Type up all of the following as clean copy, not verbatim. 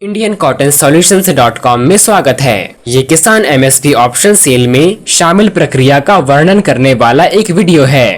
Indian cotton सॉल्यूशंस.com में स्वागत है। ये किसान एमएसपी ऑप्शन सेल में शामिल प्रक्रिया का वर्णन करने वाला एक वीडियो है।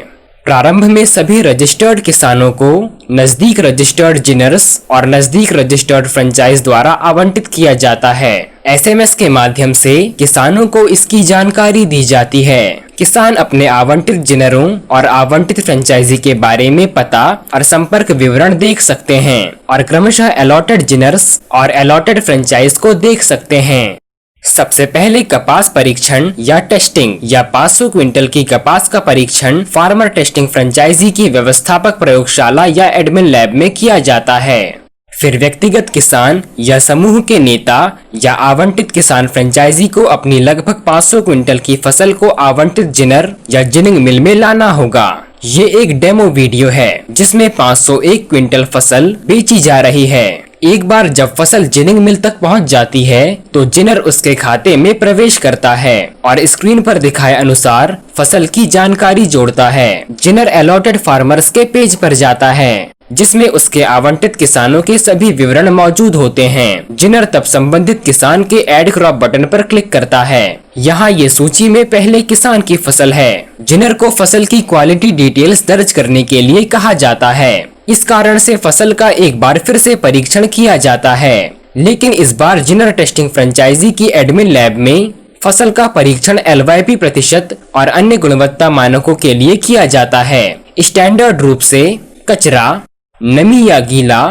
प्रारंभ में सभी रजिस्टर्ड किसानों को नजदीक रजिस्टर्ड जिनर्स और नजदीक रजिस्टर्ड फ्रेंचाइज द्वारा आवंटित किया जाता है। एसएमएस के माध्यम से किसानों को इसकी जानकारी दी जाती है। किसान अपने आवंटित जिनरों और आवंटित फ्रेंचाइजी के बारे में पता और संपर्क विवरण देख सकते हैं और क्रमशः अलॉटेड जिनर्स और अलॉटेड फ्रेंचाइज को देख सकते हैं। सबसे पहले कपास परीक्षण या टेस्टिंग या 500 क्विंटल की कपास का परीक्षण फार्मर टेस्टिंग फ्रेंचाइजी की व्यवस्थापक प्रयोगशाला या एडमिन लैब में किया जाता है। फिर व्यक्तिगत किसान या समूह के नेता या आवंटित किसान फ्रेंचाइजी को अपनी लगभग 500 क्विंटल की फसल को आवंटित जिनर या जिनिंग मिल में लाना होगा। ये एक डेमो वीडियो है जिसमें 501 क्विंटल फसल बेची जा रही है। एक बार जब फसल जिनिंग मिल तक पहुंच जाती है तो जिनर उसके खाते में प्रवेश करता है और स्क्रीन पर दिखाए अनुसार फसल की जानकारी जोड़ता है। जिनर अलॉटेड फार्मर्स के पेज पर जाता है जिसमें उसके आवंटित किसानों के सभी विवरण मौजूद होते हैं। जिनर तब संबंधित किसान के ऐड क्रॉप बटन पर क्लिक करता है। यहाँ ये सूची में पहले किसान की फसल है। जिनर को फसल की क्वालिटी डिटेल्स दर्ज करने के लिए कहा जाता है। इस कारण से फसल का एक बार फिर से परीक्षण किया जाता है, लेकिन इस बार जिनर टेस्टिंग फ्रेंचाइजी की एडमिन लैब में फसल का परीक्षण LYP प्रतिशत और अन्य गुणवत्ता मानकों के लिए किया जाता है। स्टैंडर्ड रूप से कचरा, नमी या गीला,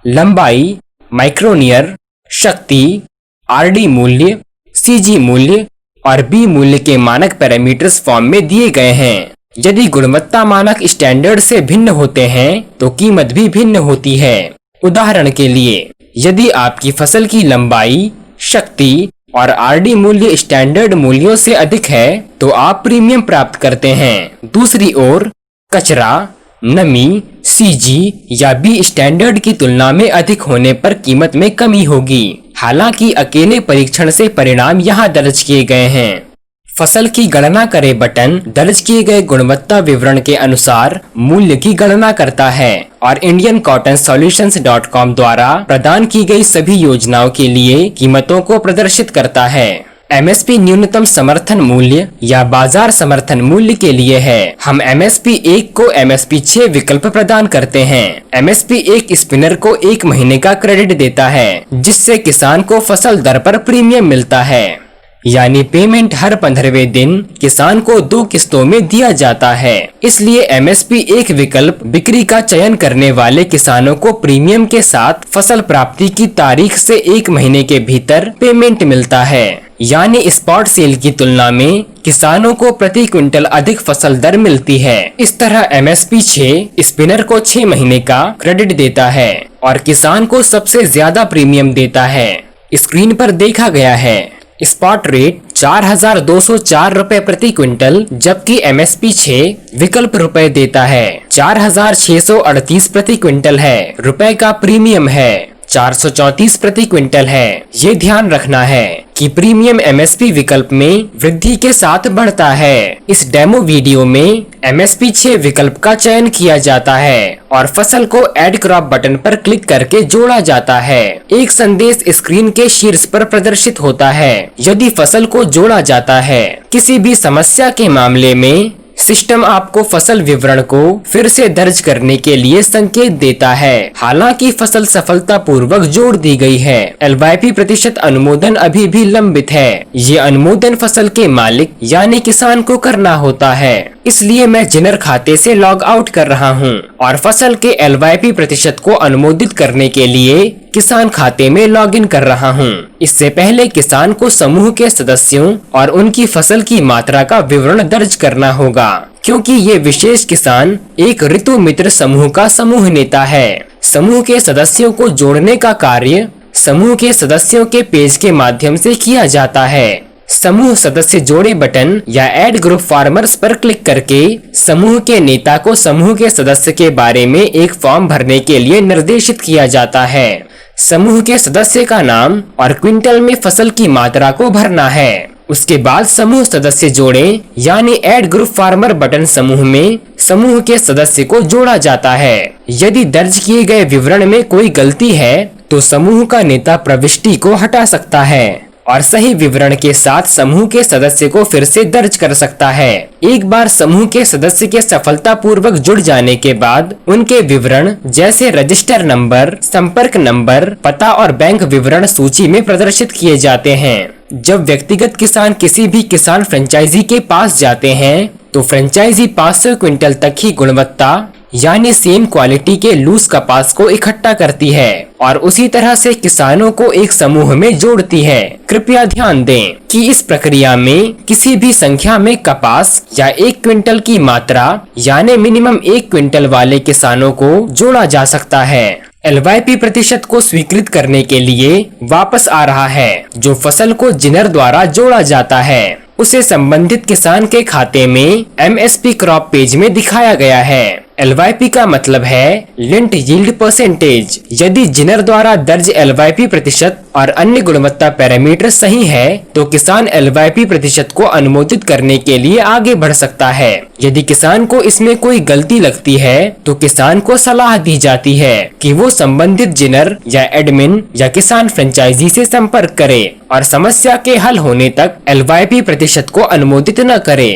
लंबाई, माइक्रोनियर, शक्ति, RD मूल्य, CG मूल्य और B मूल्य के मानक पैरामीटर्स फॉर्म में दिए गए हैं। यदि गुणवत्ता मानक स्टैंडर्ड से भिन्न होते हैं तो कीमत भी भिन्न होती है। उदाहरण के लिए, यदि आपकी फसल की लंबाई, शक्ति और RD मूल्य स्टैंडर्ड मूल्यों से अधिक है तो आप प्रीमियम प्राप्त करते हैं। दूसरी ओर कचरा, नमी, CG या B स्टैंडर्ड की तुलना में अधिक होने पर कीमत में कमी होगी। हालांकि अकेले परीक्षण से परिणाम यहाँ दर्ज किए गए हैं। फसल की गणना करे बटन दर्ज किए गए गुणवत्ता विवरण के अनुसार मूल्य की गणना करता है और इंडियन कॉटन सॉल्यूशंस.com द्वारा प्रदान की गई सभी योजनाओं के लिए कीमतों को प्रदर्शित करता है। MSP न्यूनतम समर्थन मूल्य या बाजार समर्थन मूल्य के लिए है। हम MSP 1 को MSP 6 विकल्प प्रदान करते हैं। MSP 1 स्पिनर को 1 महीने का क्रेडिट देता है जिससे किसान को फसल दर पर प्रीमियम मिलता है, यानी पेमेंट हर 15वें दिन किसान को 2 किस्तों में दिया जाता है। इसलिए MSP 1 विकल्प बिक्री का चयन करने वाले किसानों को प्रीमियम के साथ फसल प्राप्ति की तारीख से 1 महीने के भीतर पेमेंट मिलता है, यानी स्पॉट सेल की तुलना में किसानों को प्रति क्विंटल अधिक फसल दर मिलती है। इस तरह MSP 6 स्पिनर को 6 महीने का क्रेडिट देता है और किसान को सबसे ज्यादा प्रीमियम देता है। स्क्रीन पर देखा गया है स्पॉट रेट 4,204 रुपए प्रति क्विंटल, जबकि MSP 6 विकल्प रुपए देता है 4,638 प्रति क्विंटल है। रुपए का प्रीमियम है 434 प्रति क्विंटल है। ये ध्यान रखना है कि प्रीमियम MSP विकल्प में वृद्धि के साथ बढ़ता है। इस डेमो वीडियो में MSP 6 विकल्प का चयन किया जाता है और फसल को ऐड क्रॉप बटन पर क्लिक करके जोड़ा जाता है। एक संदेश स्क्रीन के शीर्ष पर प्रदर्शित होता है यदि फसल को जोड़ा जाता है। किसी भी समस्या के मामले में सिस्टम आपको फसल विवरण को फिर से दर्ज करने के लिए संकेत देता है। हालांकि फसल सफलतापूर्वक जोड़ दी गई है। LYP प्रतिशत अनुमोदन अभी भी लंबित है। ये अनुमोदन फसल के मालिक यानी किसान को करना होता है। इसलिए मैं जिनर खाते से लॉग आउट कर रहा हूँ और फसल के LYP प्रतिशत को अनुमोदित करने के लिए किसान खाते में लॉगिन कर रहा हूँ। इससे पहले किसान को समूह के सदस्यों और उनकी फसल की मात्रा का विवरण दर्ज करना होगा, क्योंकि ये विशेष किसान एक ऋतु मित्र समूह का समूह नेता है। समूह के सदस्यों को जोड़ने का कार्य समूह के सदस्यों के पेज के माध्यम से किया जाता है। समूह सदस्य जोड़े बटन या ऐड ग्रुप फार्मर्स पर क्लिक करके समूह के नेता को समूह के सदस्य के बारे में एक फॉर्म भरने के लिए निर्देशित किया जाता है। समूह के सदस्य का नाम और क्विंटल में फसल की मात्रा को भरना है। उसके बाद समूह सदस्य जोड़े यानी ऐड ग्रुप फार्मर बटन समूह में समूह के सदस्य को जोड़ा जाता है। यदि दर्ज किए गए विवरण में कोई गलती है तो समूह का नेता प्रविष्टि को हटा सकता है और सही विवरण के साथ समूह के सदस्य को फिर से दर्ज कर सकता है। एक बार समूह के सदस्य के सफलतापूर्वक जुड़ जाने के बाद उनके विवरण जैसे रजिस्टर नंबर, संपर्क नंबर, पता और बैंक विवरण सूची में प्रदर्शित किए जाते हैं। जब व्यक्तिगत किसान किसी भी किसान फ्रेंचाइजी के पास जाते हैं तो फ्रेंचाइजी 500 क्विंटल तक ही गुणवत्ता यानी सेम क्वालिटी के लूज कपास को इकट्ठा करती है और उसी तरह से किसानों को एक समूह में जोड़ती है। कृपया ध्यान दें कि इस प्रक्रिया में किसी भी संख्या में कपास या 1 क्विंटल की मात्रा यानी मिनिमम 1 क्विंटल वाले किसानों को जोड़ा जा सकता है। LYP प्रतिशत को स्वीकृत करने के लिए वापस आ रहा है। जो फसल को जिनर द्वारा जोड़ा जाता है उसे संबंधित किसान के खाते में MSP क्रॉप पेज में दिखाया गया है। LYP का मतलब है लिंट यील्ड परसेंटेज। यदि जिनर द्वारा दर्ज LYP प्रतिशत और अन्य गुणवत्ता पैरामीटर सही है तो किसान LYP प्रतिशत को अनुमोदित करने के लिए आगे बढ़ सकता है। यदि किसान को इसमें कोई गलती लगती है तो किसान को सलाह दी जाती है कि वो संबंधित जिनर या एडमिन या किसान फ्रेंचाइजी से संपर्क करे और समस्या के हल होने तक LYP प्रतिशत को अनुमोदित न करे।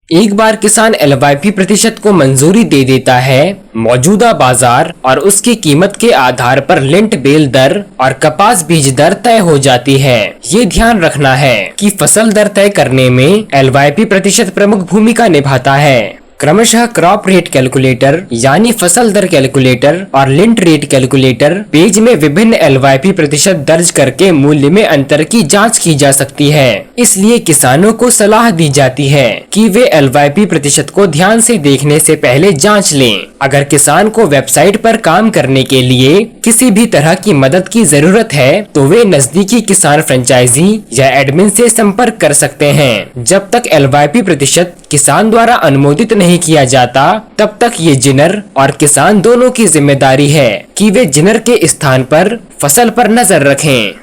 एक बार किसान LYP प्रतिशत को मंजूरी दे देता है, मौजूदा बाजार और उसकी कीमत के आधार पर लिंट बेल दर और कपास बीज दर तय हो जाती है। ये ध्यान रखना है कि फसल दर तय करने में LYP प्रतिशत प्रमुख भूमिका निभाता है। क्रमशः क्रॉप रेट कैलकुलेटर यानी फसल दर कैलकुलेटर और लिंट रेट कैलकुलेटर पेज में विभिन्न LYP प्रतिशत दर्ज करके मूल्य में अंतर की जांच की जा सकती है। इसलिए किसानों को सलाह दी जाती है कि वे LYP प्रतिशत को ध्यान से देखने से पहले जांच लें। अगर किसान को वेबसाइट पर काम करने के लिए किसी भी तरह की मदद की जरूरत है तो वे नजदीकी किसान फ्रेंचाइजी या एडमिन से संपर्क कर सकते हैं। जब तक LYP प्रतिशत किसान द्वारा अनुमोदित नहीं किया जाता तब तक ये जिनर और किसान दोनों की जिम्मेदारी है कि वे जिनर के स्थान पर फसल पर नजर रखें।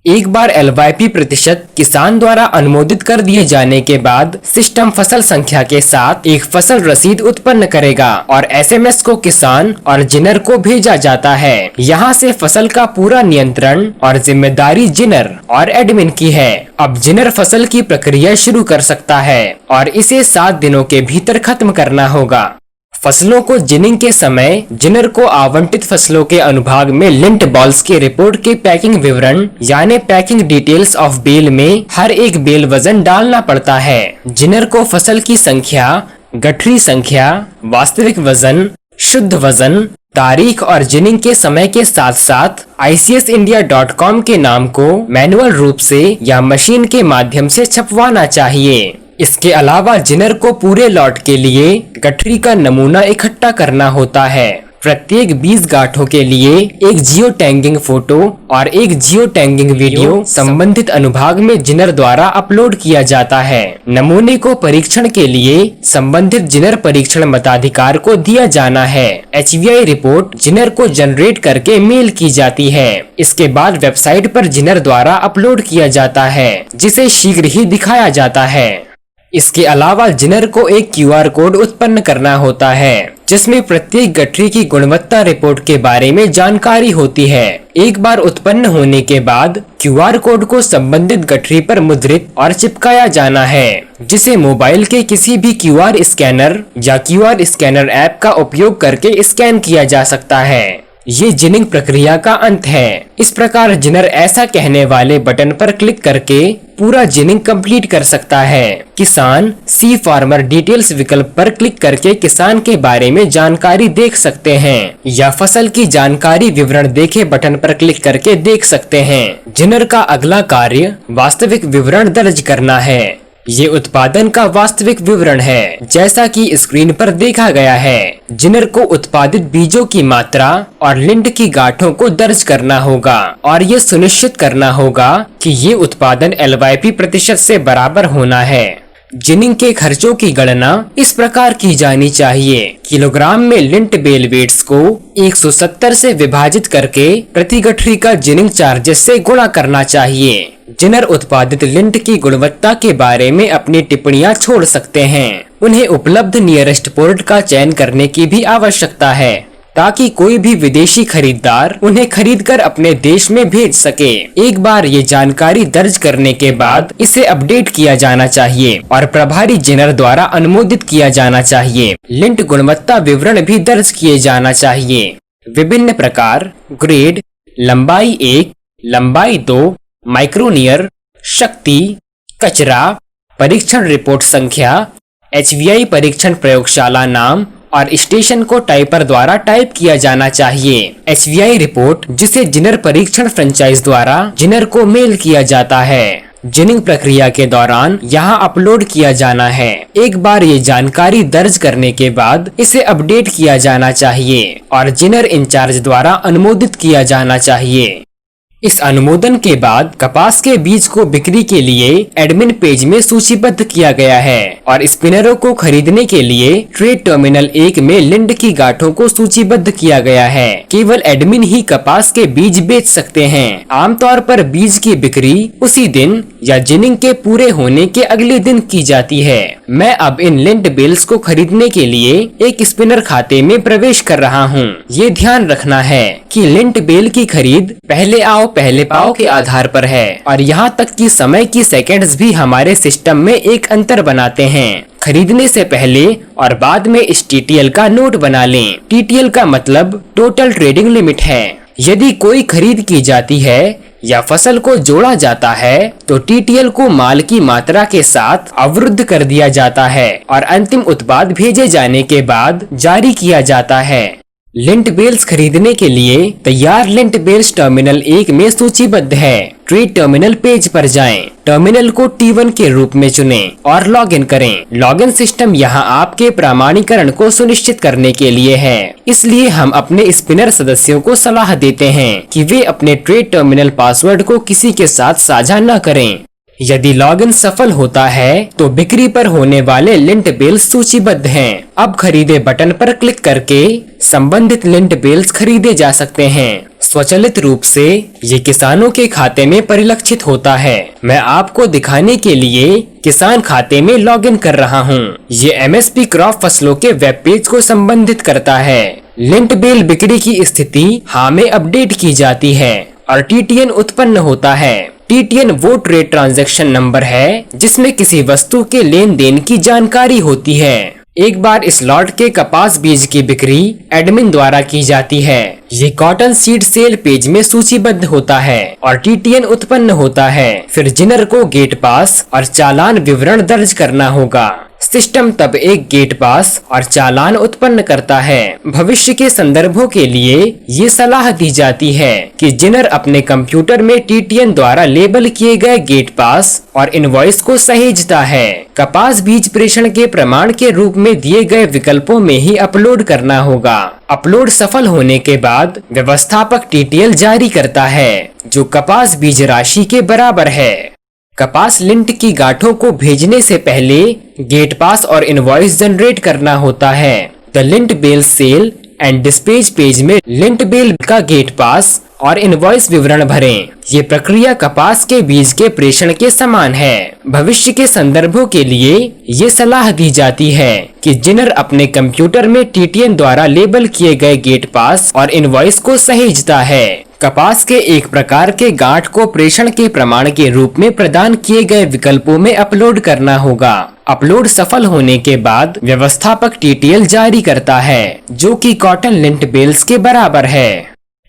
एक बार LYP प्रतिशत किसान द्वारा अनुमोदित कर दिए जाने के बाद सिस्टम फसल संख्या के साथ एक फसल रसीद उत्पन्न करेगा और SMS को किसान और जिनर को भेजा जाता है। यहाँ से फसल का पूरा नियंत्रण और जिम्मेदारी जिनर और एडमिन की है। अब जिनर फसल की प्रक्रिया शुरू कर सकता है और इसे 7 दिनों के भीतर खत्म करना होगा। फसलों को जिनिंग के समय जिनर को आवंटित फसलों के अनुभाग में लिंट बॉल्स के रिपोर्ट के पैकिंग विवरण यानी पैकिंग डिटेल्स ऑफ बेल में हर एक बेल वजन डालना पड़ता है। जिनर को फसल की संख्या, गठरी संख्या, वास्तविक वजन, शुद्ध वजन, तारीख और जिनिंग के समय के साथ साथ ICSindia.com के नाम को मैनुअल रूप से या मशीन के माध्यम से छपवाना चाहिए। इसके अलावा जिनर को पूरे लॉट के लिए गठरी का नमूना इकट्ठा करना होता है। प्रत्येक 20 गांठों के लिए एक जियो टैगिंग फोटो और एक जियो टैगिंग वीडियो संबंधित अनुभाग में जिनर द्वारा अपलोड किया जाता है। नमूने को परीक्षण के लिए संबंधित जिनर परीक्षण मताधिकार को दिया जाना है। HVI रिपोर्ट जिनर को जनरेट करके मेल की जाती है। इसके बाद वेबसाइट पर जिनर द्वारा अपलोड किया जाता है जिसे शीघ्र ही दिखाया जाता है। इसके अलावा जिनर को एक QR कोड उत्पन्न करना होता है जिसमें प्रत्येक गठरी की गुणवत्ता रिपोर्ट के बारे में जानकारी होती है। एक बार उत्पन्न होने के बाद QR कोड को संबंधित गठरी पर मुद्रित और चिपकाया जाना है जिसे मोबाइल के किसी भी QR स्कैनर या QR स्कैनर ऐप का उपयोग करके स्कैन किया जा सकता है। ये जिनिंग प्रक्रिया का अंत है। इस प्रकार जिनर ऐसा कहने वाले बटन पर क्लिक करके पूरा जिनिंग कंप्लीट कर सकता है। किसान सी फार्मर डिटेल्स विकल्प पर क्लिक करके किसान के बारे में जानकारी देख सकते हैं या फसल की जानकारी विवरण देखे बटन पर क्लिक करके देख सकते हैं। जिनर का अगला कार्य वास्तविक विवरण दर्ज करना है। ये उत्पादन का वास्तविक विवरण है जैसा कि स्क्रीन पर देखा गया है। जिनर को उत्पादित बीजों की मात्रा और लिंट की गांठों को दर्ज करना होगा और ये सुनिश्चित करना होगा कि ये उत्पादन LYP प्रतिशत से बराबर होना है। जिनिंग के खर्चों की गणना इस प्रकार की जानी चाहिए। किलोग्राम में लिंट बेल वेट्स को 170 से विभाजित करके प्रति गठरी का जिनिंग चार्जेस से गुणा करना चाहिए। जिनर उत्पादित लिंट की गुणवत्ता के बारे में अपनी टिप्पणियां छोड़ सकते हैं। उन्हें उपलब्ध नियरेस्ट पोर्ट का चयन करने की भी आवश्यकता है ताकि कोई भी विदेशी खरीदार उन्हें खरीदकर अपने देश में भेज सके। एक बार ये जानकारी दर्ज करने के बाद इसे अपडेट किया जाना चाहिए और प्रभारी जिनर द्वारा अनुमोदित किया जाना चाहिए। लिंट गुणवत्ता विवरण भी दर्ज किए जाना चाहिए। विभिन्न प्रकार, ग्रेड, लंबाई 1, लंबाई 2, माइक्रोनियर, शक्ति, कचरा, परीक्षण रिपोर्ट संख्या, HVI परीक्षण प्रयोगशाला नाम और स्टेशन को टाइपर द्वारा टाइप किया जाना चाहिए। HVI रिपोर्ट, जिसे जिनर परीक्षण फ्रेंचाइज द्वारा जिनर को मेल किया जाता है, जिनिंग प्रक्रिया के दौरान यहाँ अपलोड किया जाना है। एक बार ये जानकारी दर्ज करने के बाद इसे अपडेट किया जाना चाहिए और जिनर इंचार्ज द्वारा अनुमोदित किया जाना चाहिए। इस अनुमोदन के बाद कपास के बीज को बिक्री के लिए एडमिन पेज में सूचीबद्ध किया गया है और स्पिनरों को खरीदने के लिए ट्रेड टर्मिनल 1 में लिंट की गांठों को सूचीबद्ध किया गया है। केवल एडमिन ही कपास के बीज बेच सकते हैं। आमतौर पर बीज की बिक्री उसी दिन या जिनिंग के पूरे होने के अगले दिन की जाती है। मैं अब इन लिंट बेल्स को खरीदने के लिए एक स्पिनर खाते में प्रवेश कर रहा हूँ। ये ध्यान रखना है कि लिंट बेल की खरीद पहले आओ पहले पाओ के आधार पर है और यहाँ तक कि समय की सेकंड्स भी हमारे सिस्टम में एक अंतर बनाते हैं। खरीदने से पहले और बाद में इस TTL का नोट बना लें। TTL का मतलब टोटल ट्रेडिंग लिमिट है। यदि कोई खरीद की जाती है या फसल को जोड़ा जाता है तो TTL को माल की मात्रा के साथ अवरुद्ध कर दिया जाता है और अंतिम उत्पाद भेजे जाने के बाद जारी किया जाता है। लिंट बेल्स खरीदने के लिए तैयार लिंट बेल्स टर्मिनल 1 में सूचीबद्ध है। ट्रेड टर्मिनल पेज पर जाएं, टर्मिनल को T1 के रूप में चुनें और लॉगिन करें। लॉगिन सिस्टम यहाँ आपके प्रमाणीकरण को सुनिश्चित करने के लिए है। इसलिए हम अपने स्पिनर सदस्यों को सलाह देते हैं कि वे अपने ट्रेड टर्मिनल पासवर्ड को किसी के साथ साझा न करें। यदि लॉगिन सफल होता है तो बिक्री पर होने वाले लिंट बेल्स सूचीबद्ध हैं। अब खरीदे बटन पर क्लिक करके संबंधित लिंट बेल्स खरीदे जा सकते हैं। स्वचालित रूप से ये किसानों के खाते में परिलक्षित होता है। मैं आपको दिखाने के लिए किसान खाते में लॉगिन कर रहा हूँ। ये MSP क्रॉप फसलों के वेब पेज को संबंधित करता है। लिंट बेल बिक्री की स्थिति हाँ में अपडेट की जाती है और TTN उत्पन्न होता है। TTN वो ट्रेड ट्रांजैक्शन नंबर है जिसमें किसी वस्तु के लेन देन की जानकारी होती है। एक बार इस लॉट के कपास बीज की बिक्री एडमिन द्वारा की जाती है। ये कॉटन सीड सेल पेज में सूचीबद्ध होता है और TTN उत्पन्न होता है। फिर जिनर को गेट पास और चालान विवरण दर्ज करना होगा। सिस्टम तब एक गेट पास और चालान उत्पन्न करता है। भविष्य के संदर्भों के लिए ये सलाह दी जाती है कि जिनर अपने कंप्यूटर में TTN द्वारा लेबल किए गए गेट पास और इनवॉइस को सहेजता है। कपास बीज प्रेषण के प्रमाण के रूप में दिए गए विकल्पों में ही अपलोड करना होगा। अपलोड सफल होने के बाद व्यवस्थापक TTL जारी करता है जो कपास बीज राशि के बराबर है। कपास लिंट की गांठों को भेजने से पहले गेट पास और इनवॉइस जनरेट करना होता है। The lint bale sale and dispatch page में लिंट बेल का गेट पास और इनवॉइस विवरण भरें। ये प्रक्रिया कपास के बीज के प्रेषण के समान है। भविष्य के संदर्भों के लिए ये सलाह दी जाती है कि जिनर अपने कंप्यूटर में TTN द्वारा लेबल किए गए गेट पास और इनवॉइस को सहेजता है। कपास के एक प्रकार के गांठ को प्रेषण के प्रमाण के रूप में प्रदान किए गए विकल्पों में अपलोड करना होगा। अपलोड सफल होने के बाद व्यवस्थापक TTL जारी करता है जो कि कॉटन लिंट बेल्स के बराबर है।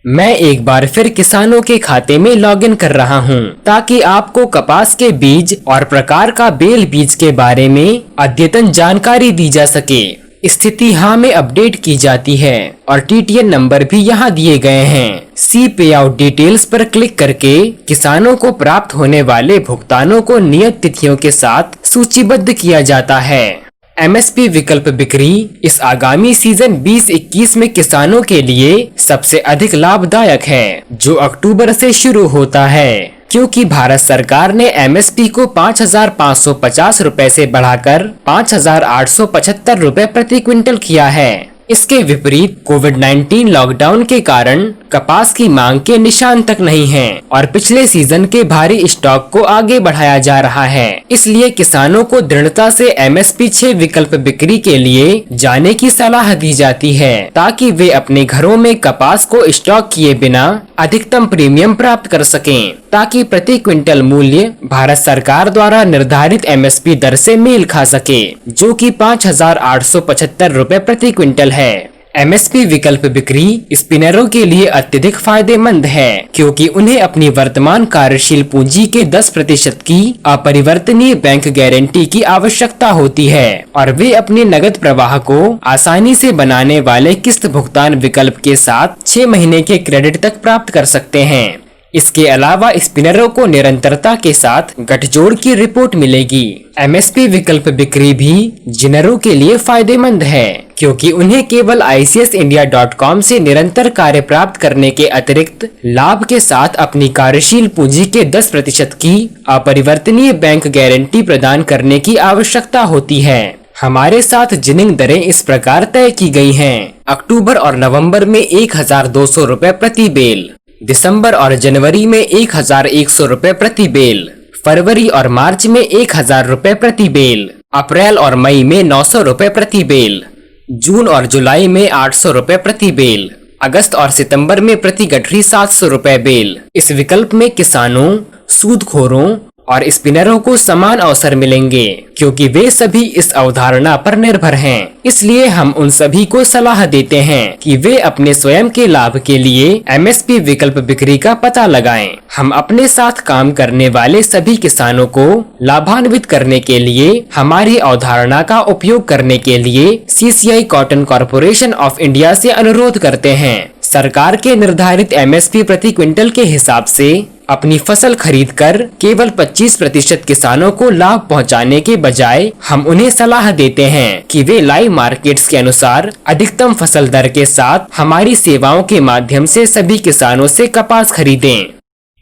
मैं एक बार फिर किसानों के खाते में लॉगिन कर रहा हूं ताकि आपको कपास के बीज और प्रकार का बेल बीज के बारे में अद्यतन जानकारी दी जा सके। स्थिति हाँ में अपडेट की जाती है और TTN नंबर भी यहाँ दिए गए हैं। सी पे आउट डिटेल्स पर क्लिक करके किसानों को प्राप्त होने वाले भुगतानों को नियत तिथियों के साथ सूचीबद्ध किया जाता है। MSP विकल्प बिक्री इस आगामी सीजन 2021 में किसानों के लिए सबसे अधिक लाभदायक है, जो अक्टूबर से शुरू होता है, क्योंकि भारत सरकार ने MSP को 5,550 रुपए से बढ़ाकर 5,875 रुपए प्रति क्विंटल किया है। इसके विपरीत कोविड-19 लॉकडाउन के कारण कपास की मांग के निशान तक नहीं हैं और पिछले सीजन के भारी स्टॉक को आगे बढ़ाया जा रहा है। इसलिए किसानों को दृढ़ता से MSP 6 विकल्प बिक्री के लिए जाने की सलाह दी जाती है ताकि वे अपने घरों में कपास को स्टॉक किए बिना अधिकतम प्रीमियम प्राप्त कर सकें, ताकि प्रति क्विंटल मूल्य भारत सरकार द्वारा निर्धारित MSP दर से मेल खा सके, जो कि 5,875 रुपए प्रति क्विंटल है। MSP विकल्प बिक्री स्पिनरों के लिए अत्यधिक फायदेमंद है, क्योंकि उन्हें अपनी वर्तमान कार्यशील पूंजी के 10% की अपरिवर्तनीय बैंक गारंटी की आवश्यकता होती है और वे अपने नगद प्रवाह को आसानी से बनाने वाले किस्त भुगतान विकल्प के साथ 6 महीने के क्रेडिट तक प्राप्त कर सकते हैं। इसके अलावा स्पिनरों को निरंतरता के साथ गठजोड़ की रिपोर्ट मिलेगी। MSP विकल्प बिक्री भी जिनरों के लिए फायदेमंद है, क्योंकि उन्हें केवल ICSindia.com से निरंतर कार्य प्राप्त करने के अतिरिक्त लाभ के साथ अपनी कार्यशील पूंजी के 10% की अपरिवर्तनीय बैंक गारंटी प्रदान करने की आवश्यकता होती है। हमारे साथ जिनिंग दरें इस प्रकार तय की गई हैं। अक्टूबर और नवंबर में 1,200 रुपए प्रति बेल, दिसंबर और जनवरी में 1,100 रुपए प्रति बेल, फरवरी और मार्च में 1,000 रुपए प्रति बेल, अप्रैल और मई में 900 रुपए प्रति बेल, जून और जुलाई में 800 रुपए प्रति बेल, अगस्त और सितंबर में प्रति गठरी 700 रुपए बेल। इस विकल्प में किसानों, सूदखोरों और स्पिनरों को समान अवसर मिलेंगे, क्योंकि वे सभी इस अवधारणा पर निर्भर हैं। इसलिए हम उन सभी को सलाह देते हैं कि वे अपने स्वयं के लाभ के लिए MSP विकल्प बिक्री का पता लगाएं। हम अपने साथ काम करने वाले सभी किसानों को लाभान्वित करने के लिए हमारी अवधारणा का उपयोग करने के लिए CCI cotton corporation of India से अनुरोध करते हैं। सरकार के निर्धारित MSP प्रति क्विंटल के हिसाब से अपनी फसल खरीदकर केवल 25% किसानों को लाभ पहुंचाने के बजाय हम उन्हें सलाह देते हैं कि वे लाइव मार्केट्स के अनुसार अधिकतम फसल दर के साथ हमारी सेवाओं के माध्यम से सभी किसानों से कपास खरीदें।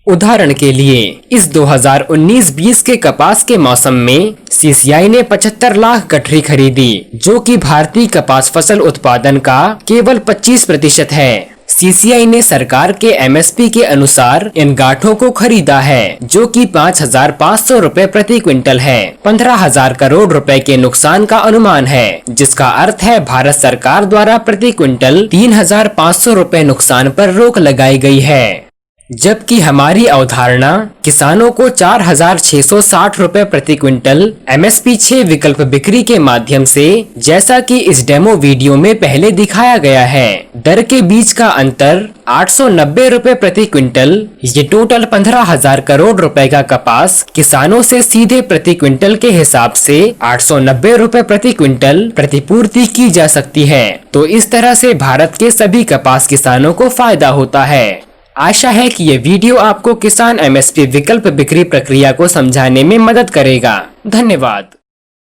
उदाहरण के लिए इस 2019-20 के कपास के मौसम में CCI ने 75 लाख गठरी खरीदी, जो कि भारतीय कपास फसल उत्पादन का केवल 25% है। CCI ने सरकार के MSP के अनुसार इन गांठों को खरीदा है, जो कि 5,500 रुपए प्रति क्विंटल है। 15,000 करोड़ रुपए के नुकसान का अनुमान है, जिसका अर्थ है भारत सरकार द्वारा प्रति क्विंटल 3,500 रुपए नुकसान पर रोक लगाई गई है। जबकि हमारी अवधारणा किसानों को 4,660 रुपए प्रति क्विंटल MSP 6 विकल्प बिक्री के माध्यम से, जैसा कि इस डेमो वीडियो में पहले दिखाया गया है, दर के बीच का अंतर 890 रुपए प्रति क्विंटल, ये टोटल 15,000 करोड़ रुपए का कपास किसानों से सीधे प्रति क्विंटल के हिसाब से 890 रुपए प्रति क्विंटल प्रतिपूर्ति की जा सकती है। तो इस तरह से भारत के सभी कपास किसानों को फायदा होता है। आशा है कि ये वीडियो आपको किसान MSP विकल्प बिक्री प्रक्रिया को समझाने में मदद करेगा। धन्यवाद।